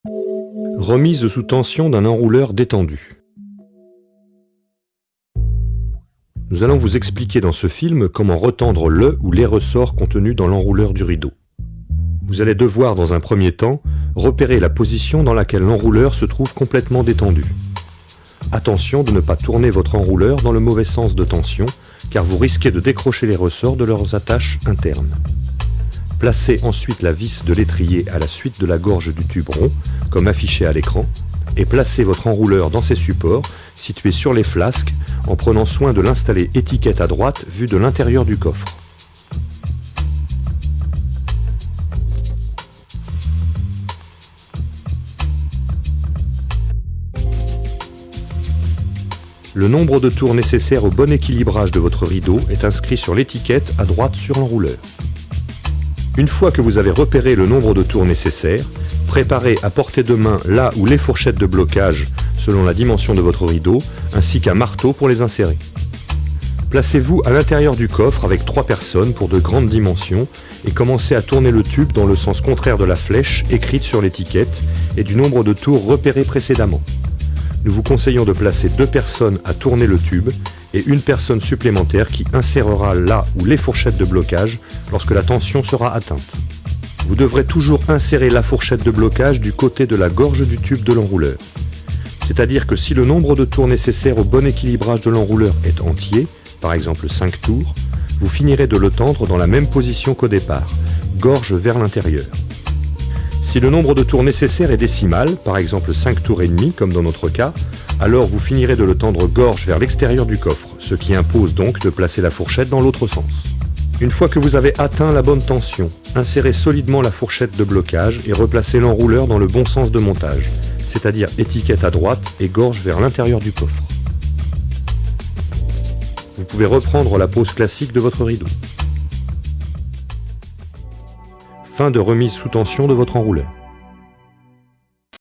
Remise sous tension d'un enrouleur détendu. Nous allons vous expliquer dans ce film comment retendre le ou les ressorts contenus dans l'enrouleur du rideau. Vous allez devoir, dans un premier temps, repérer la position dans laquelle l'enrouleur se trouve complètement détendu. Attention de ne pas tourner votre enrouleur dans le mauvais sens de tension, car vous risquez de décrocher les ressorts de leurs attaches internes. Placez ensuite la vis de l'étrier à la suite de la gorge du tube rond, comme affiché à l'écran, et placez votre enrouleur dans ses supports, situés sur les flasques, en prenant soin de l'installer étiquette à droite vue de l'intérieur du coffre. Le nombre de tours nécessaires au bon équilibrage de votre rideau est inscrit sur l'étiquette à droite sur l'enrouleur. Une fois que vous avez repéré le nombre de tours nécessaires, préparez à portée de main là où les fourchettes de blocage selon la dimension de votre rideau, ainsi qu'un marteau pour les insérer. Placez-vous à l'intérieur du coffre avec 3 personnes pour de grandes dimensions et commencez à tourner le tube dans le sens contraire de la flèche écrite sur l'étiquette et du nombre de tours repérés précédemment. Nous vous conseillons de placer 2 personnes à tourner le tube et une personne supplémentaire qui insérera là où les fourchettes de blocage lorsque la tension sera atteinte. Vous devrez toujours insérer la fourchette de blocage du côté de la gorge du tube de l'enrouleur. C'est-à-dire que si le nombre de tours nécessaires au bon équilibrage de l'enrouleur est entier, par exemple 5 tours, vous finirez de le tendre dans la même position qu'au départ, gorge vers l'intérieur. Si le nombre de tours nécessaires est décimal, par exemple 5 tours et demi comme dans notre cas, alors vous finirez de le tendre gorge vers l'extérieur du coffre, ce qui impose donc de placer la fourchette dans l'autre sens. Une fois que vous avez atteint la bonne tension, insérez solidement la fourchette de blocage et replacez l'enrouleur dans le bon sens de montage, c'est-à-dire étiquette à droite et gorge vers l'intérieur du coffre. Vous pouvez reprendre la pose classique de votre rideau. Fin de remise sous tension de votre enrouleur.